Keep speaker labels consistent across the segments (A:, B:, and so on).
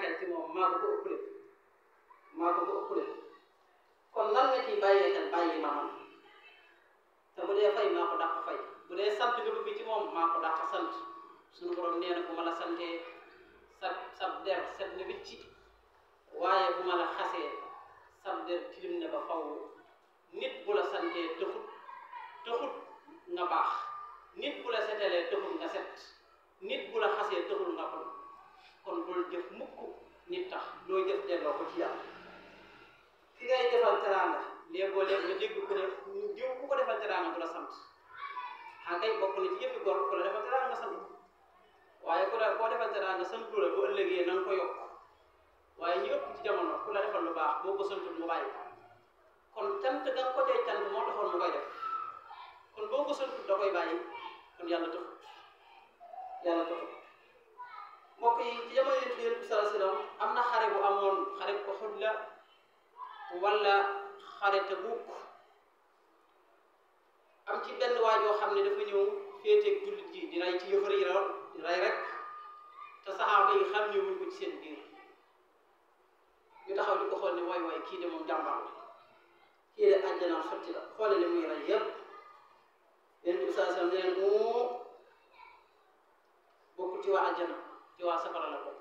A: xel ci moom maa ko ëppale kon nan nga ciy bàyyee xel bàyyi ma man te bu dee fay maa ko dàq fay bu dee sant nga bëgg ci moom maa ko dàq sant suñu borom nee na bu ma la santee sab der set na wicci waaye bu ma la xasee sab der tilim ne ba faw nit bu la santee taxut nga baax nit bu la setalee taxul nga set nit bu la xasee taxul nga kon bul jëf mukk nit tax loo jëf delloo ko ci yàlla ki ngay defal teraanga léegoo-léeg nga dégg ku ne jiw ku ko defal teraanga du la sant kay bokk na ci yëppi gor ku la defal teraanga nga sant waaye koo defal teraanga santu la bu ëllëgee na nga ko yokk waaye ñu ëpp ci jamono ku la defal lu baax boo ko santul mu bàyyi kon cant nga ko cay cant moo taxoon mu koy def kon boo ko santul da koy bàyyi kon yàlla taxut mbokk yi ci jamono Yonent bi sallallahu alayhi wasallam am na xare bu amoon xare bu Uhud la wala xare Tabuk am ci benn waajoo xam ne dafa ñëw féeteeg jullit ji di rey ci yëfar yi di rey rek te saxaaba yi xam ne wuñ ko ci seen biir ñu taxaw di ko xool ne waay kii de moom jàmbaar la kii de àjjana sotti la xoole li muy rey yépp Yonent bi sallallahu alayhi wasallam leen moo bokk ci waa àjjana ci waa safara la bokk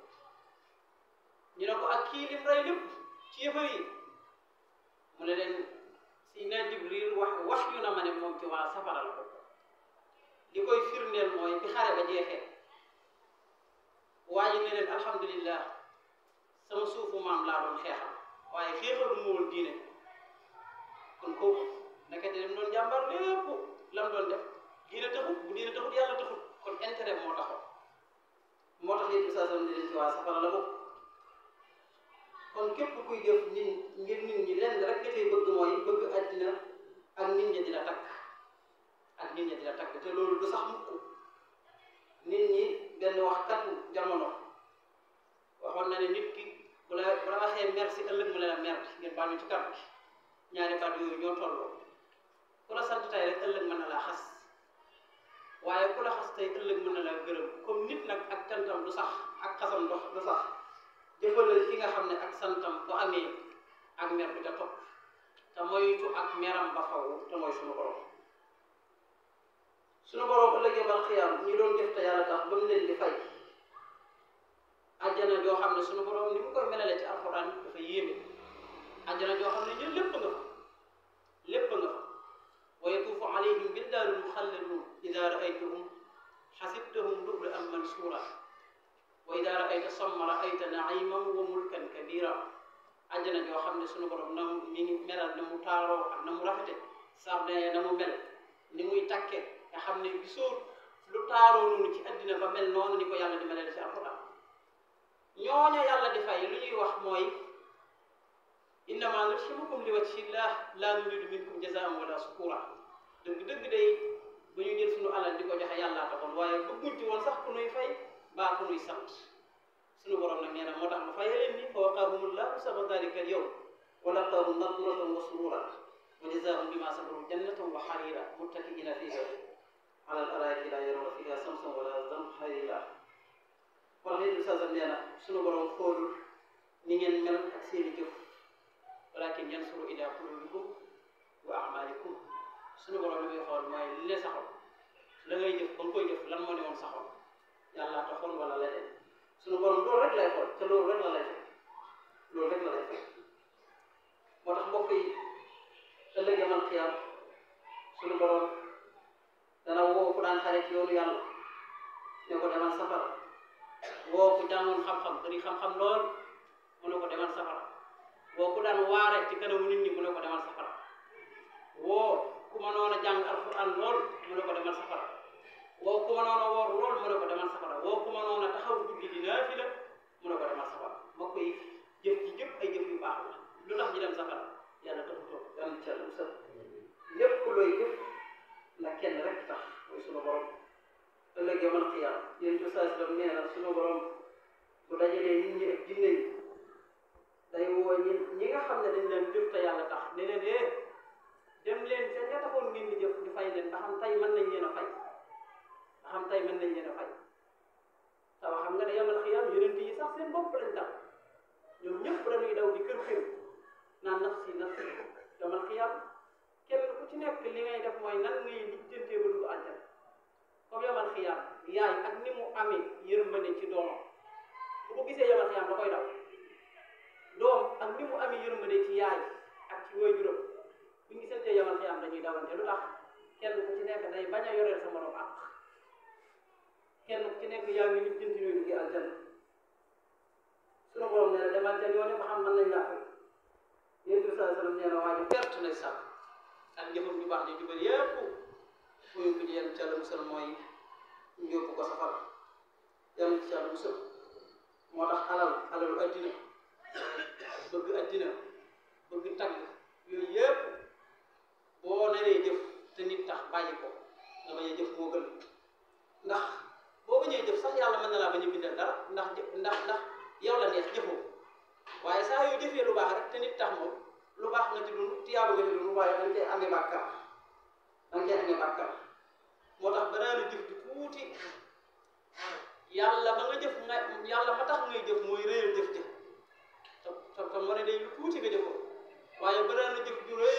A: ñu ne ko ak kii lim rey lépp ci yëfar yi mu ne leen Sayyidina Jibril wax yu na ma ne moom ci waa safara la bokk li koy firndeel mooy bi xare ba jeexee waaye ne leen alhamdulillah sama suufu maam laa doon xeexal waaye xeexalu mu woon diine kon kooku nekkati dem doon jàmbar lépp lam doon def diine taxut bu diine taxut yàlla taxut kon intérêt moo taxoon moo tax yéen saa soxna leen ci waa safara la bokk kon képp kuy jëf ngir nit ñi lenn rek nga cay bëgg mooy bëgg àddina ak nit ñi di la tagg te loolu du sax mukk nit ñi benn waxkatu jamono waxoon na ne nit ki bu la waxee merci ëllëg mu ne la merci ngeen baal ñu ci kàddu gi ñaari kàddu yooyu ñoo tolloo ku la sant tey rek ëllëg mën na laa xas waaye ku la xas tey ëllëg mën na laa gërëm comme nit nag ak cantam du sax ak xasam du sax jëfalal ki nga xam ne ak santam bu amee ak mer bi da topp te moytu ak meram ba faw te mooy suñu borom ëllëg yawmal xiyaam ñi doon jëf te yàlla tax ba mu leen di fay àjjana joo xam ne suñu borom ni mu koy melale ci alxuraan dafa yéeme àjjana joo xam ne ñun lépp nga fa wa yatuufu alayhim wildaanun muxalladun ida raaytahum xasibtahum lu'lu'an mansuura wa ida raayta samma raayta naiman wa mulkan kabira àjjana joo xam ne suñu borom na mi ngi melal na mu taaroo ak na mu rafete sardin na mu mel ni muy takke nga xam ne gisoo lu taaroo noonu ci àddina ba mel noonu ni ko yàlla di melale ci alxuraan ñooña yàlla di fay lu ñuy wax mooy innama nut'imukum li wajhillah la nuridu minkum jazaan wala shukura dëgg-dëgg day ba ñu jël suñu alal di ko joxe yàllaa taxoon waaye bëgguñ ci woon sax ku nuy fay baa ku nuy sant suñu borom nag nee na moo tax ma fayee leen ni fa waqaahumullahu sabba dalika al yawm wa laqaahum nadratan wa sururan wa jazaahum bima sabaru jannatan wa harira muttaki'ina fiha ala al araa'iki la yarawna fiha samsan wala zamharira wala xëy na saa nee na suñu borom xoolul ni ngeen mel ak seeni jëf walakin yansuru ila qulubikum wa a'malikum suñu borom li muy xool mooy li leen saxoon la ngay jëf ba nga koy jëf lan moo ne woon saxoon yàlla taxoon wala leneen suñu borom loolu rek lay xool te loolu rek la lay fekk moo tax mbokk yi ëllëg yamal xiyaam suñu borom dana woo ku daan xare ci yoonu yàlla ne ko demal safara woo ku jàngoon xam-xam bari xam-xam lool mu ne ko demal safara woo ku daan waare ci kanamu nit ñi mu ne ko demal safara woo ku mënoon a jàng alquran lool mu ne ko demal safara woo ku mënoon a woor lool mu ne ko demal safara woo ku mënoon a taxaw guddi di naafila mu ne ko demal safara mbokk yi jëf ci jëpp ay jëf yu baax la lu tax ñu dem safara yàlla taxutoo yàlla ci yàlla musal lépp looy jëf la kenn rek tax mooy sunu borom ëllëg yawmal qiyaama yéen ci saa si doon nee na sunu borom bu dajalee nit ñi ak jinne yi day woo ñi nga xam ne dañ leen jëf te yàlla tax ne leen dem leen seen ña taxoon ngeen di jëf di fay leen ba xam tey mën nañ leen a fay te xam nga ne yawmal qiyaama daw di kër kër naan nafsi nafsi damal xiyam kenn ku ci nekk li ngay def mooy nan ngay lijjantee ba dugg àjjana comme yomal xiyam yaay ak ni mu amee yërmande ci doomam bu ko gisee yomal xiyam da koy daw doom ak ni mu amee yërmande ci yaay ak ci waajuram bu ñu gisantee yomal xiyam dañuy dawante lu tax kenn ku ci nekk day bañ a yoreel sa morom ak kenn ku ci nekk yaa ngi lijjanti ñooy duggee àjjana sunu borom nee na demal ca yoone ba xam mën nañ laa fay yéen bi sallallahu alayhi wasallam nee na waa ji perte na sax ak jëfam ju baax ji jubal yépp fu yóbbu ci yenn ca la musal mooy yóbbu ko safara yàlla ci yàlla musal moo tax alalu addina bëgg addina bëgg tagg yooyu yépp boo naree jëf te nit tax bàyyi ko nga bañ a jëf moo gën ndax boo bañee jëf sax yàlla mën na laa bañ a bindal dara ndax yow la neex jëfoo waaye saa yoo jëfee lu baax rek te nit tax moom lu baax nga ci dund tiyaaba nga ci dund waaye dañ cee amee bàkkaar moo tax banaa na jëf di tuuti yàlla ma tax ngay jëf mooy réyal jëf te moo ne day lu tuuti nga jëfoo waaye banaa na jëf ju rëy